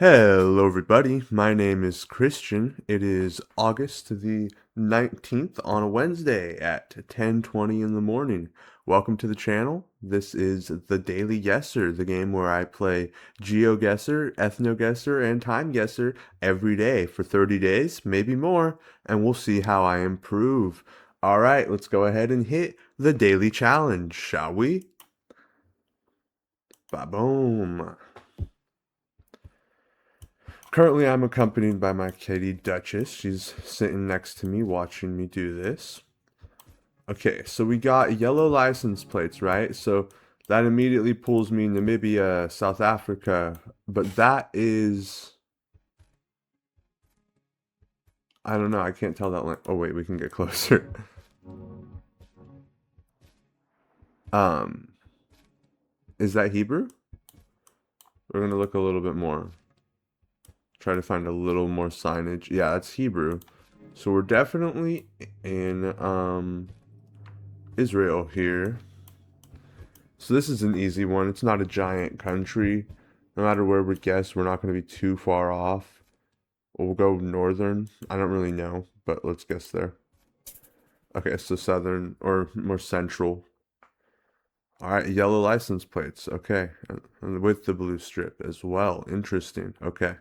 Hello, everybody. My name is Christian. It is August the 19th on a Wednesday at 10:20 in the morning. Welcome to the channel. This is the Daily Guessr, the game where I play GeoGuessr, EthnoGuessr, and Timeguessr every day for 30 days, maybe more, and we'll see how I improve. All right, let's go ahead and hit the daily challenge, shall we? Ba-boom. Currently, I'm accompanied by my kitty Duchess. She's sitting next to me watching me do this. Okay, so we got yellow license plates, right? So that immediately pulls me Namibia, South Africa, but that is... I don't know, I can't tell that line. Oh wait, we can get closer. Um, is that Hebrew? We're gonna look a little bit more. Try to find a little more signage. Yeah, that's Hebrew. So we're definitely in Israel here. So this is an easy one. It's not a giant country. No matter where we guess, we're not going to be too far off. We'll go northern. I don't really know, but let's guess there. Okay, so southern or more central. All right, yellow license plates. Okay, and with the blue strip as well. Interesting. Okay.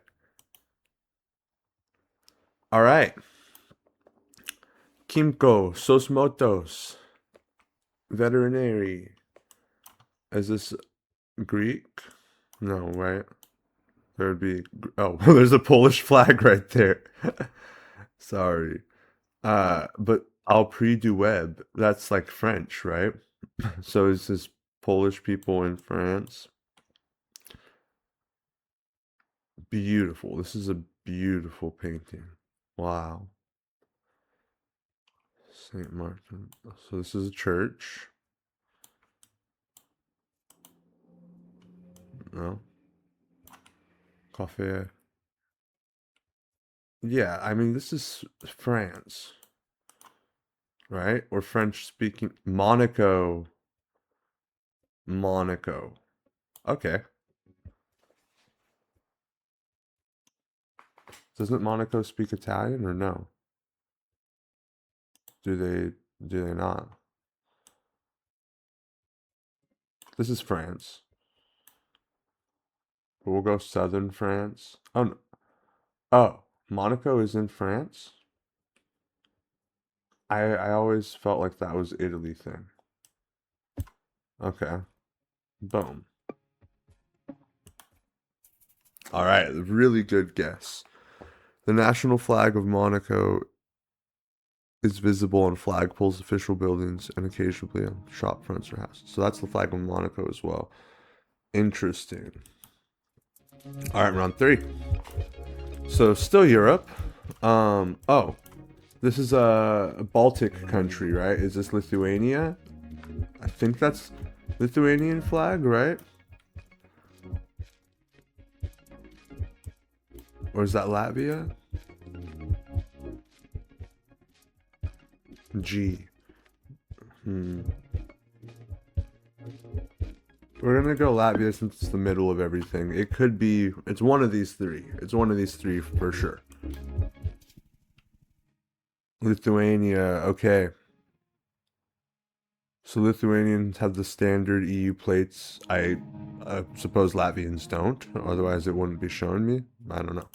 All right. Kimco, Sosmotos, veterinary. Is this Greek? No, right? There would be, oh, there's a Polish flag right there. Sorry. But Alpri du Web, that's like French, right? So is this Polish people in France? Beautiful. This is a beautiful painting. Wow. St. Martin. So this is a church. No. Coffee. Yeah, I mean, this is France, right? Or French speaking. Monaco. Monaco. Okay. Doesn't Monaco speak Italian or no? Do they not? This is France. But we'll go southern France. Oh no. Oh, Monaco is in France? I always felt like that was Italy thing. Okay. Boom. All right, really good guess. The national flag of Monaco is visible on flagpoles, official buildings, and occasionally on shop fronts or houses. So that's the flag of Monaco as well. Interesting. All right, round three. So still Europe. Oh, this is a Baltic country, right? Is this Lithuania? I think that's Lithuanian flag, right? Or is that Latvia? G. We're gonna go Latvia since it's the middle of everything. It could be, it's one of these three. It's one of these three for sure. Lithuania, okay. So Lithuanians have the standard EU plates. I suppose Latvians don't, otherwise it wouldn't be showing me. I don't know.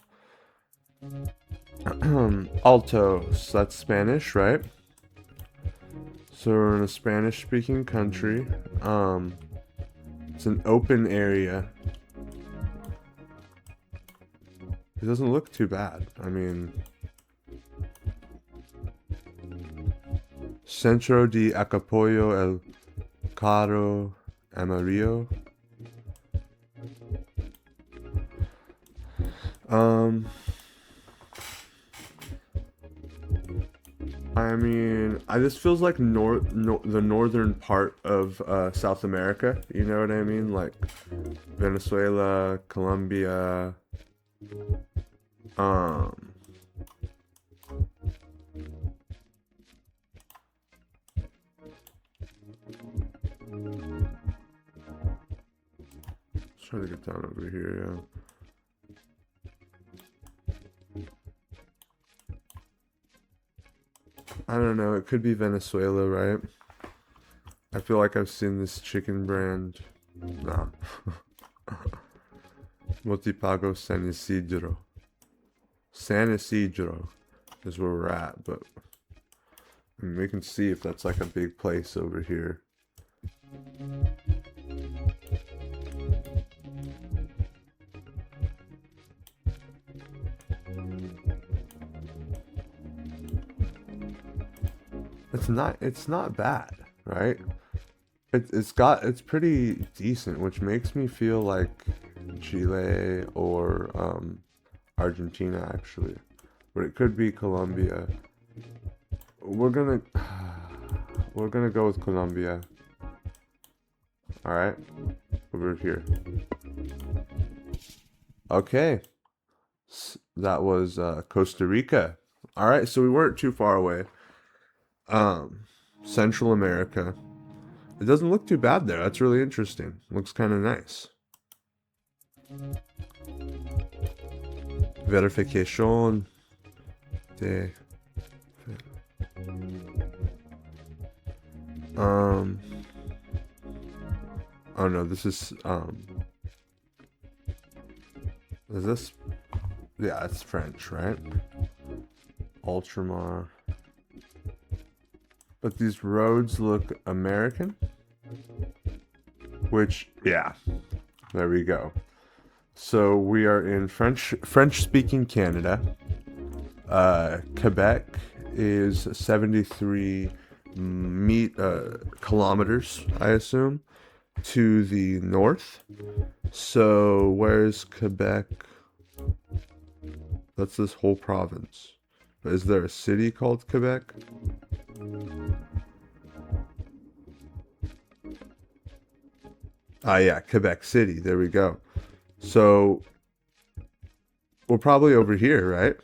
Altos, that's Spanish, right? So we're in a Spanish-speaking country. It's an open area. It doesn't look too bad. I mean, Centro de Acapulco El Caro Amarillo. I mean, this feels like the northern part of South America. You know what I mean? Like Venezuela, Colombia. Um, let's try to get down over here. Yeah. I don't know. It could be Venezuela, right? I feel like I've seen this chicken brand. Nah. Motipago San Isidro. San Isidro is where we're at, but I mean, we can see if that's like a big place over here. It's not bad, right? It's pretty decent, which makes me feel like Chile or Argentina actually, but it could be Colombia. We're gonna we're gonna go with Colombia. All right, over here. Okay, that was Costa Rica. All right, so we weren't too far away. Central America. It doesn't look too bad there. That's really interesting. Looks kind of nice. Verification de oh no, this is this, yeah, it's French, right? Ultramar. But these roads look American, which, yeah, there we go. So we are in French-speaking Canada. Quebec is 73 kilometers, I assume, to the north. So where's Quebec? That's this whole province. Is there a city called Quebec? Ah, yeah, Quebec City. There we go. So we're probably over here, right?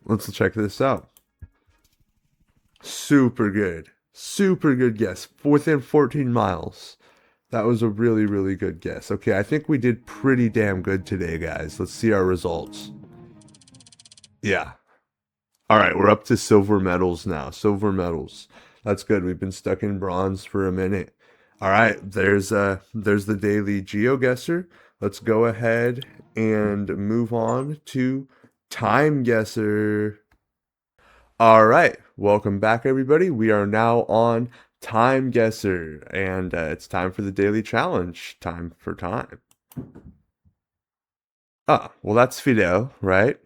Let's check this out. Super good. Super good guess. Within 14 miles. That was a really, really good guess. Okay, I think we did pretty damn good today, guys. Let's see our results. Yeah. All right, we're up to silver medals now. Silver medals. That's good. We've been stuck in bronze for a minute. All right, there's the daily GeoGuessr. Let's go ahead and move on to Timeguessr. All right, welcome back, everybody. We are now on Timeguessr, and it's time for the daily challenge. Time for time. Ah, well, that's Fidel, right?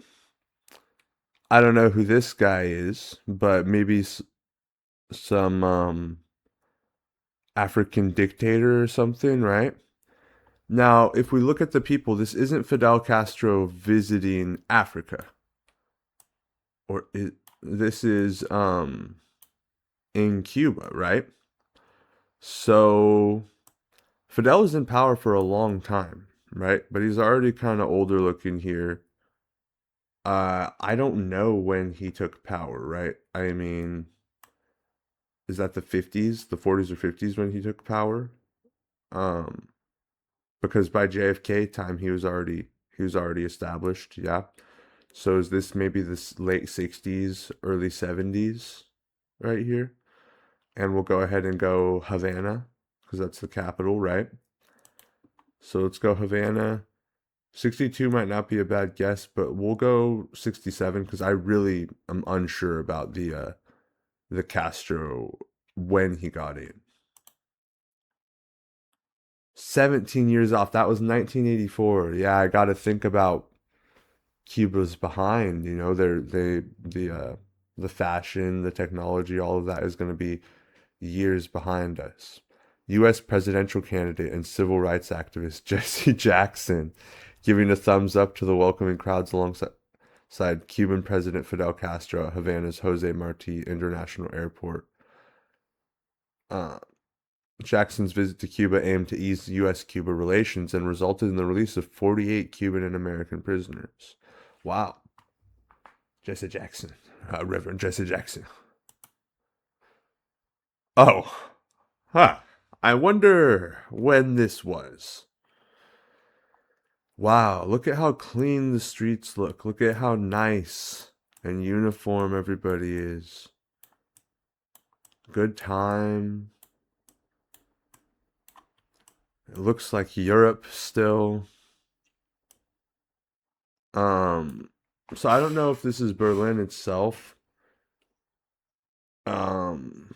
I don't know who this guy is, but maybe some African dictator or something, right? Now, if we look at the people, this isn't Fidel Castro visiting Africa, this is in Cuba, right? So Fidel was in power for a long time, right? But he's already kind of older looking here. I don't know when he took power, right? I mean, is that the 50s, the 40s or 50s when he took power? Um, because by JFK time he was already established, yeah. So is this maybe this late 60s, early 70s right here? And we'll go ahead and go Havana because that's the capital, right? So let's go Havana. 62 might not be a bad guess, but we'll go 67 because I really am unsure about the Castro when he got in. 17 years off. That was 1984. Yeah, I got to think about Cuba's behind. You know, the fashion, the technology, all of that is going to be years behind us. U.S. presidential candidate and civil rights activist Jesse Jackson giving a thumbs up to the welcoming crowds alongside Cuban President Fidel Castro at Havana's Jose Marti International Airport. Jackson's visit to Cuba aimed to ease U.S.-Cuba relations and resulted in the release of 48 Cuban and American prisoners. Wow. Jesse Jackson. Reverend Jesse Jackson. Oh. Huh. I wonder when this was. Wow, look at how clean the streets look. Look at how nice and uniform everybody is. Good time. It looks like Europe still. Um, so I don't know if this is Berlin itself. Um,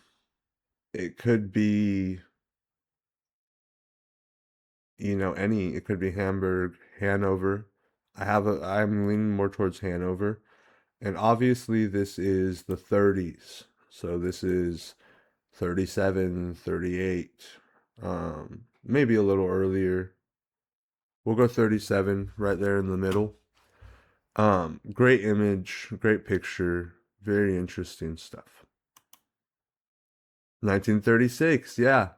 it could be, it could be Hamburg, Hanover. I'm leaning more towards Hanover. And obviously this is the 30s. So this is 37, 38. Maybe a little earlier. We'll go 37 right there in the middle. Great image, great picture, very interesting stuff. 1936, yeah.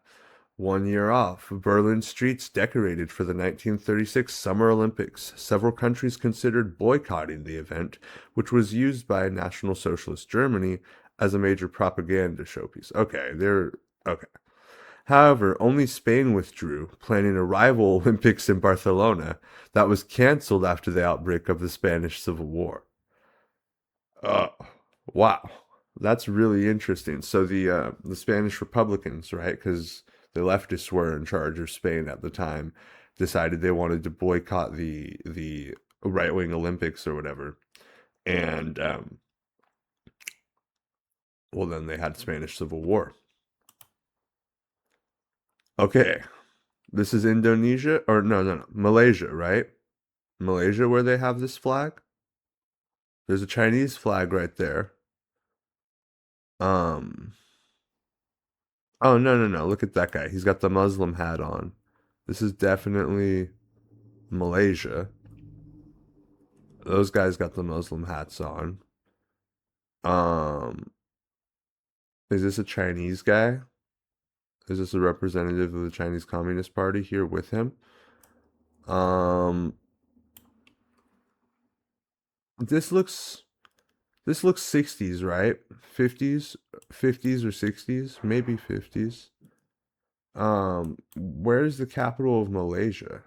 1 year off. Berlin streets decorated for the 1936 Summer Olympics. Several countries considered boycotting the event, which was used by National Socialist Germany as a major propaganda showpiece. Okay. However, only Spain withdrew, planning a rival Olympics in Barcelona that was canceled after the outbreak of the Spanish Civil War. Uh, wow, that's really interesting. So the Spanish Republicans, right? Because the leftists were in charge of Spain at the time, decided they wanted to boycott the right wing Olympics or whatever, and well, then they had Spanish Civil War. Okay, this is Indonesia or no, Malaysia, right? Malaysia, where they have this flag. There's a Chinese flag right there. Um, Oh, no. Look at that guy. He's got the Muslim hat on. This is definitely Malaysia. Those guys got the Muslim hats on. Um, is this a Chinese guy? Is this a representative of the Chinese Communist Party here with him? Um, this looks this looks 60s, right? 50s, 50s or 60s, maybe 50s. Where's the capital of Malaysia?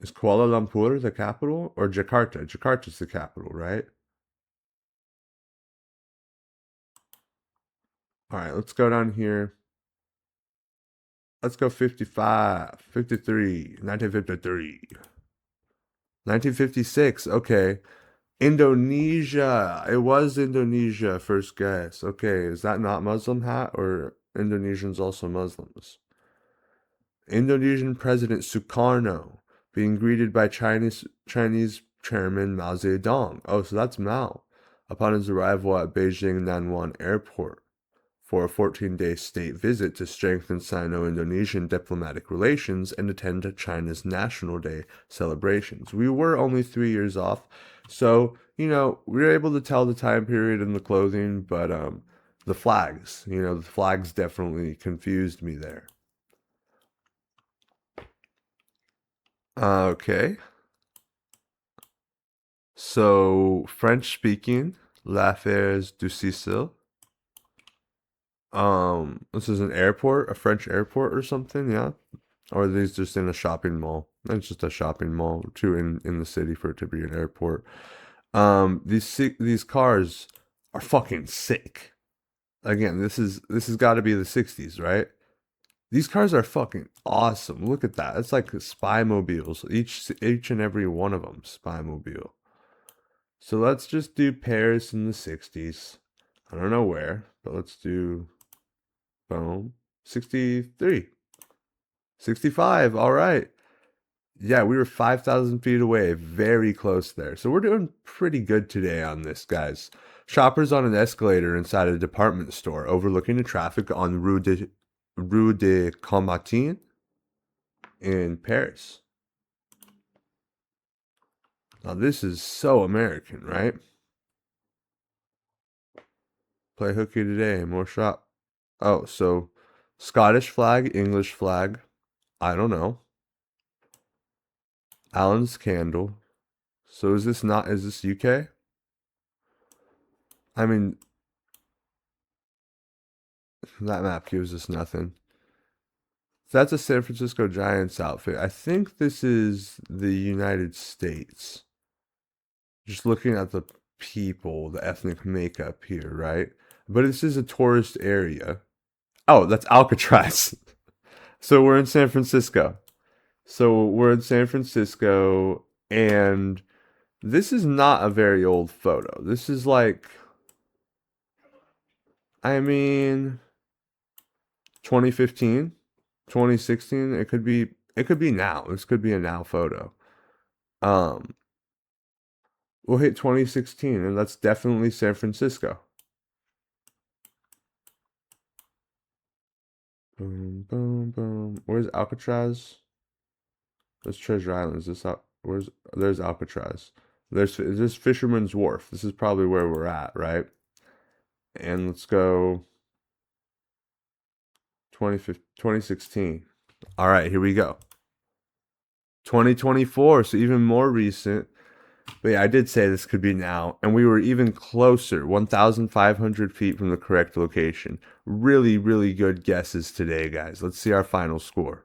Is Kuala Lumpur the capital or Jakarta? Jakarta's the capital, right? All right, let's go down here. Let's go 55, 53, 1953, 1956. Okay. Indonesia. It was Indonesia, first guess. Okay, is that not Muslim hat or Indonesians also Muslims? Indonesian President Sukarno being greeted by Chinese Chairman Mao Zedong. Oh, so that's Mao upon his arrival at Beijing Nanwan Airport for a 14-day state visit to strengthen Sino-Indonesian diplomatic relations and attend China's National Day celebrations. We were only 3 years off, so we were able to tell the time period and the clothing, but the flags definitely confused me there. Okay, so French speaking, L'Affaires du Sicile. This is an airport, a French airport or something, yeah? Or are these just in a shopping mall? It's just a shopping mall, too, in the city for it to be an airport. These cars are fucking sick. Again, this has got to be the 60s, right? These cars are fucking awesome. Look at that. It's like spy mobiles. Each and every one of them spy mobile. So let's just do Paris in the 60s. I don't know where, but let's do boom. 63. 65. All right. Yeah, we were 5,000 feet away, very close there. So we're doing pretty good today on this, guys. Shoppers on an escalator inside a department store overlooking the traffic on Rue de Combatin in Paris. Now, this is so American, right? Play hooky today, more shop. Oh, so Scottish flag, English flag. I don't know. Allen's candle. So is this UK? I mean, that map gives us nothing. That's a San Francisco Giants outfit. I think this is the United States. Just looking at the people, the ethnic makeup here, right? But this is a tourist area. Oh, that's Alcatraz. So we're in San Francisco. So we're in San Francisco, and this is not a very old photo. This is like, I mean, 2015, 2016. It could be now. This could be a now photo. Um, we'll hit 2016, and that's definitely San Francisco. Boom, boom, boom. Where's Alcatraz? That's Treasure Island. Is this out? There's Alcatraz. There's Fisherman's Wharf. This is probably where we're at, right? And let's go 2016. All right, here we go. 2024, so even more recent. But yeah, I did say this could be now, and we were even closer, 1,500 feet from the correct location. Really, really good guesses today, guys. Let's see our final score.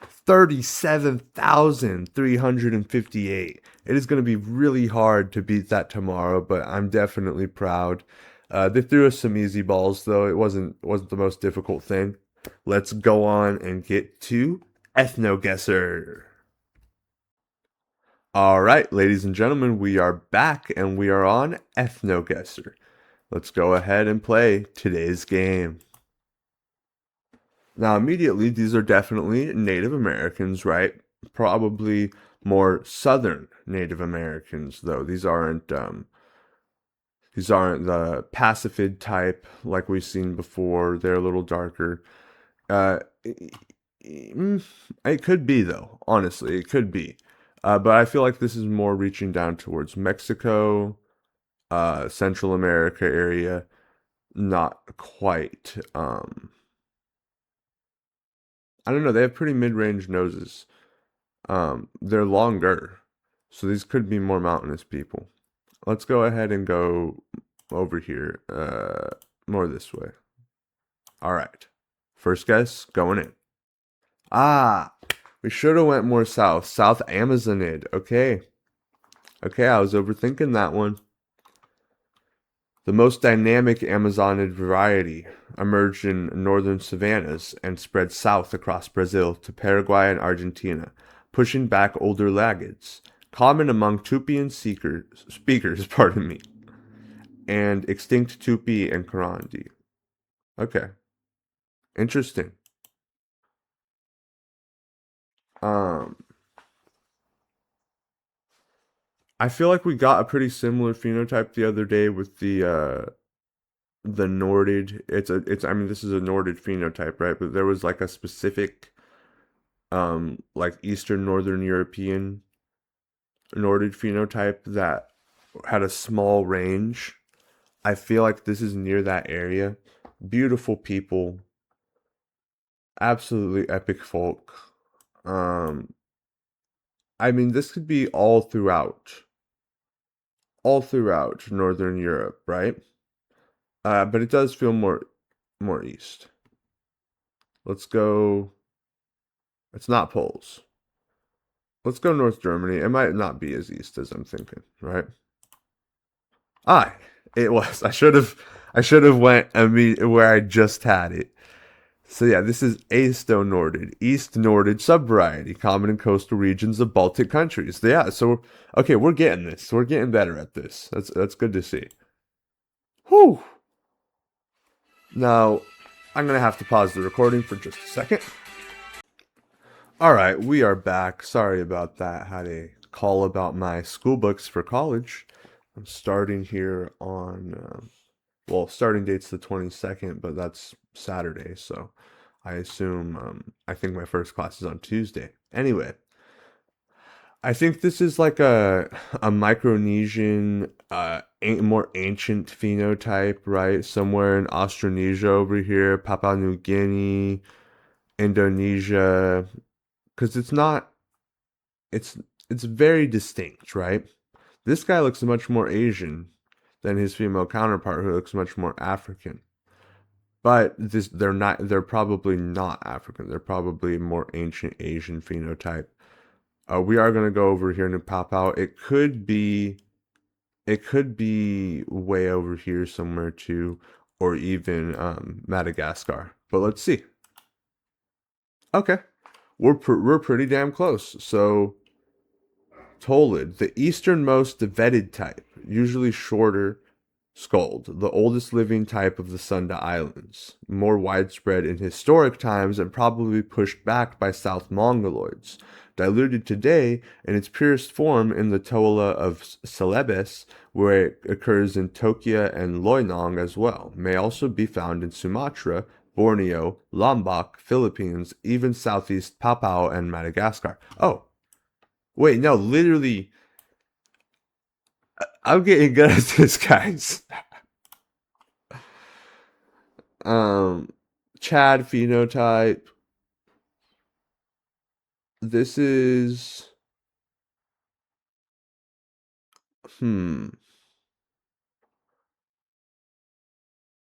37,358. It is going to be really hard to beat that tomorrow, but I'm definitely proud. They threw us some easy balls, though. It wasn't the most difficult thing. Let's go on and get to EthnoGuessr. All right, ladies and gentlemen, we are back and we are on EthnoGuessr. Let's go ahead and play today's game. Now, immediately, these are definitely Native Americans, right? Probably more Southern Native Americans, though. These aren't the pacifid type like we've seen before. They're a little darker. Uh, it could be though. Honestly, it could be. But I feel like this is more reaching down towards Mexico, Central America area. Not quite. I don't know. They have pretty mid-range noses. They're longer, so these could be more mountainous people. Let's go ahead and go over here, more this way. All right. First guess going in. Ah, we should have went more south. South Amazonid. Okay. Okay, I was overthinking that one. The most dynamic Amazonid variety emerged in northern savannas and spread south across Brazil to Paraguay and Argentina, pushing back older lagids, common among Tupi speakers, pardon me, and extinct Tupi and Karandi. Okay, interesting. Um, I feel like we got a pretty similar phenotype the other day with the Nordid. I mean this is a Nordid phenotype, right? But there was like a specific like Eastern Northern European Nordid phenotype that had a small range. I feel like this is near that area. Beautiful people, absolutely epic folk. Um, I mean, this could be all throughout Northern Europe, right? But it does feel more east. Let's go. It's not Poles. Let's go North Germany. It might not be as east as I'm thinking, right? Ah, it was. I should have went where I just had it. So yeah, this is Asto-Nordid, East Nordid subvariety, common in coastal regions of Baltic countries. Yeah, so okay, we're getting this. We're getting better at this. That's good to see. Whew. Now, I'm gonna have to pause the recording for just a second. All right, we are back. Sorry about that. Had a call about my school books for college. I'm starting here on, well, starting date's the 22nd, but that's Saturday, so I assume, I think my first class is on Tuesday. Anyway, I think this is like a Micronesian, more ancient phenotype, right? Somewhere in Australasia over here, Papua New Guinea, Indonesia, because it's it's very distinct, right? This guy looks much more Asian than his female counterpart, who looks much more African. But they're probably not African. They're probably more ancient Asian phenotype. We are going to go over here and pop out. It could be It could be way over here somewhere too, or even Madagascar. But let's see. Okay, we're pretty damn close. So Tolid, the easternmost vetted type, usually shorter, skulled, the oldest living type of the Sunda Islands, more widespread in historic times and probably pushed back by South Mongoloids. Diluted today in its purest form in the Tola of Celebes, where it occurs in Tokia and Loinong as well. May also be found in Sumatra, Borneo, Lombok, Philippines, even southeast Papua and Madagascar. Oh, wait, no, literally, I'm getting good at this, guys. Um, Chad phenotype. This is hmm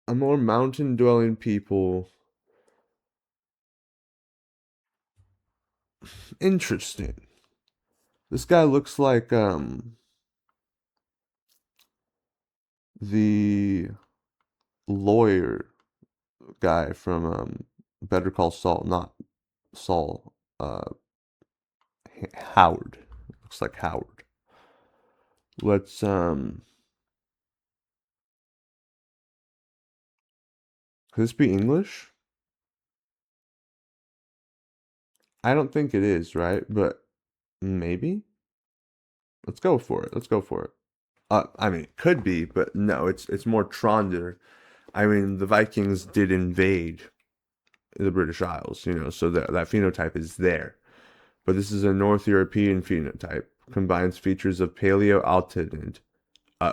a more mountain dwelling people. Interesting. This guy looks like the lawyer guy from Better Call Saul, not Saul. Howard. Looks like Howard. Let's could this be English? I don't think it is, right? But maybe. Let's go for it. Let's go for it. I mean, it could be, but no, it's more Tronder. I mean, the Vikings did invade the British Isles, so that phenotype is there. But this is a North European phenotype, combines features of Paleo-Altinid,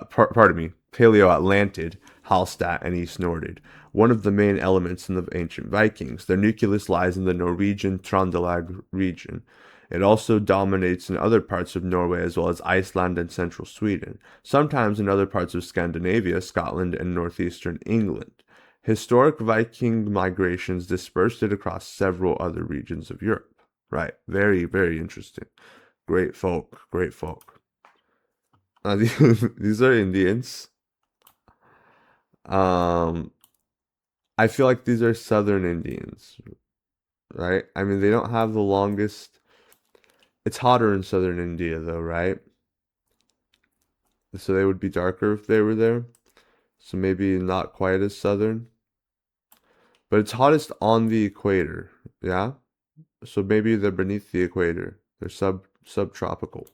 pardon me, Paleo-Atlantid, Hallstatt, and East Nordid. One of the main elements in the ancient Vikings. Their nucleus lies in the Norwegian Trondelag region. It also dominates in other parts of Norway as well as Iceland and central Sweden, sometimes in other parts of Scandinavia, Scotland, and northeastern England. Historic Viking migrations dispersed it across several other regions of Europe. Right. Very, very interesting. Great folk. Great folk. These are Indians. Um, I feel like these are Southern Indians, right? I mean, they don't have the longest. It's hotter in Southern India, though, right? So they would be darker if they were there. So maybe not quite as southern. But it's hottest on the equator, yeah? So maybe they're beneath the equator. They're subtropical.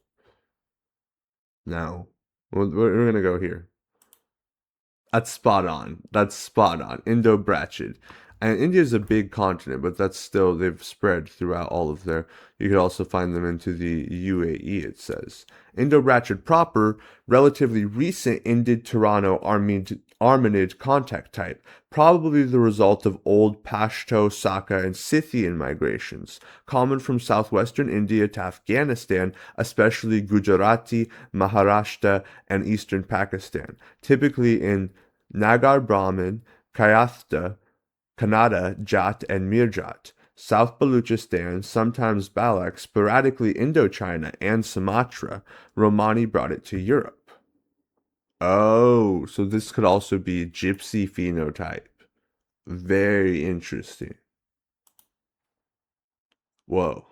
No. We're gonna go here. That's spot on. That's spot on. Indo-Brachid. And India is a big continent, but that's still, they've spread throughout all of there. You could also find them into the UAE, it says. Indo-Brachid proper, relatively recent Indid-Tirano Armenid contact type, probably the result of old Pashto, Saka, and Scythian migrations, common from southwestern India to Afghanistan, especially Gujarati, Maharashtra, and eastern Pakistan, typically in Nagar Brahmin, Kayatha, Kannada, Jat, and Mirjat. South Baluchistan, sometimes Balak, sporadically Indochina and Sumatra. Romani brought it to Europe. Oh, so this could also be gypsy phenotype. Very interesting. Whoa.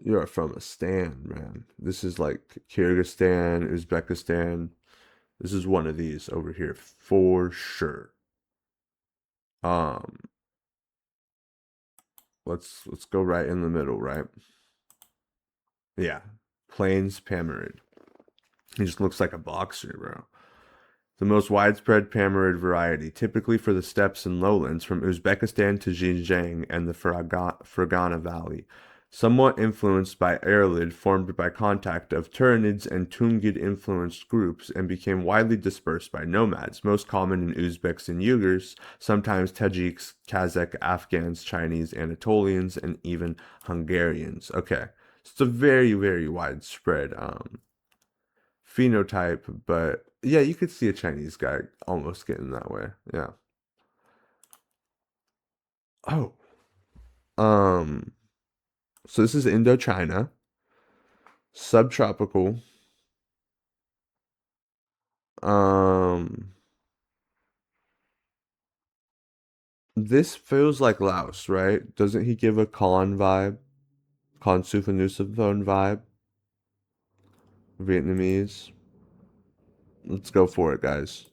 You are from a stand, man. This is like Kyrgyzstan, Uzbekistan. This is one of these over here for sure. Um, let's go right in the middle, right? Yeah. Plains Pammerid. He just looks like a boxer, bro. The most widespread Pammerid variety, typically for the steppes and lowlands from Uzbekistan to Xinjiang and the Fergana Valley. Somewhat influenced by Airlid, formed by contact of Turanids and Tungid influenced groups, and became widely dispersed by nomads, most common in Uzbeks and Uyghurs, sometimes Tajiks, Kazakh, Afghans, Chinese, Anatolians, and even Hungarians. Okay, so it's a very, very widespread phenotype, but yeah, you could see a Chinese guy almost getting that way. Yeah. Oh. Um, so this is Indochina, subtropical, Um, this feels like Laos, right? Doesn't he give a Khan vibe? Khan Sufism vibe? Vietnamese? Let's go for it, guys.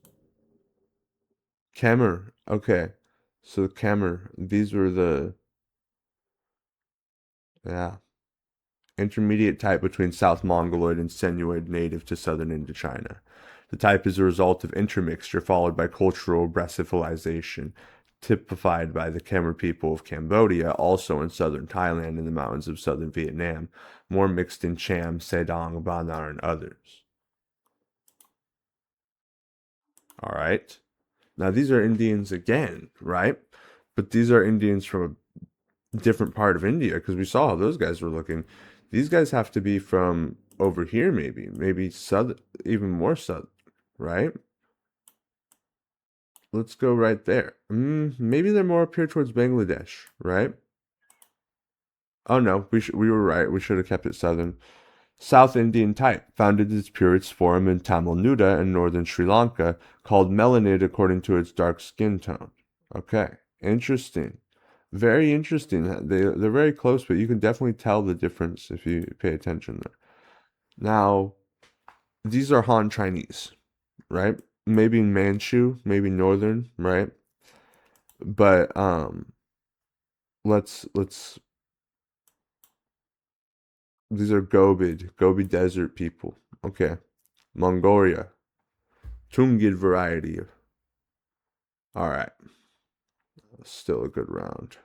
Khmer. Okay. So Khmer, these were the, yeah, intermediate type between South Mongoloid and Sinuid native to southern Indochina. The type is a result of intermixture followed by cultural brassicalization, typified by the Khmer people of Cambodia, also in southern Thailand and the mountains of southern Vietnam, more mixed in Cham, Sedong, Banar, and others. All right. Now these are Indians again, right? But these are Indians from a different part of India because we saw how those guys were looking. These guys have to be from over here, maybe south, even more south, right? Let's go right there. Maybe they're more up here towards Bangladesh, right? Oh no, we were right. We should have kept it southern. South Indian type, found in its purest form in Tamil Nadu and northern Sri Lanka, called melanid according to its dark skin tone. Okay, interesting. Very interesting. They're very close, but you can definitely tell the difference if you pay attention there. Now, these are Han Chinese, right? Maybe Manchu, maybe Northern, right? But let's these are Gobi Desert people. Okay. Mongolia, Tungid variety. All right. Still a good round.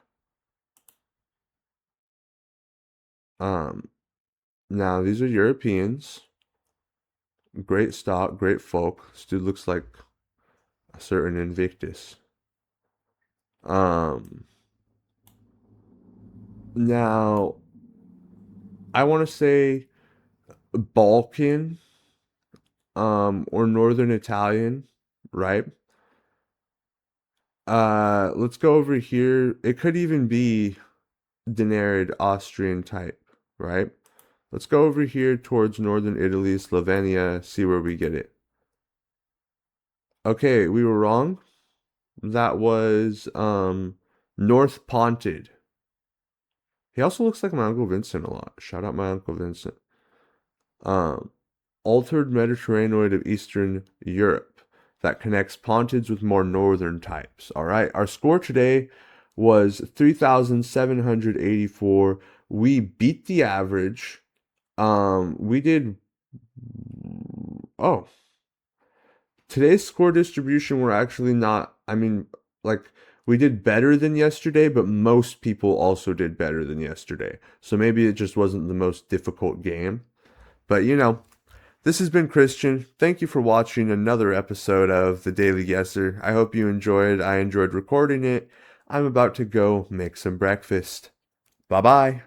Um Now these are Europeans. Great stock, great folk. This dude looks like a certain Invictus. Um Now I want to say Balkan or Northern Italian, right? Let's go over here. It could even be Denarid Austrian type, right? Let's go over here towards northern Italy, Slovenia, see where we get it. Okay, we were wrong. That was North Ponted. He also looks like my Uncle Vincent a lot. Shout out my Uncle Vincent. Um, Altered Mediterranean of Eastern Europe that connects Pontids with more northern types. All right, our score today was 3,784. We beat the average. We did. Oh, today's score distribution were actually not. I mean, like we did better than yesterday, but most people also did better than yesterday. So maybe it just wasn't the most difficult game. But this has been Christian. Thank you for watching another episode of the Daily Guessr. I hope you enjoyed. I enjoyed recording it. I'm about to go make some breakfast. Bye bye.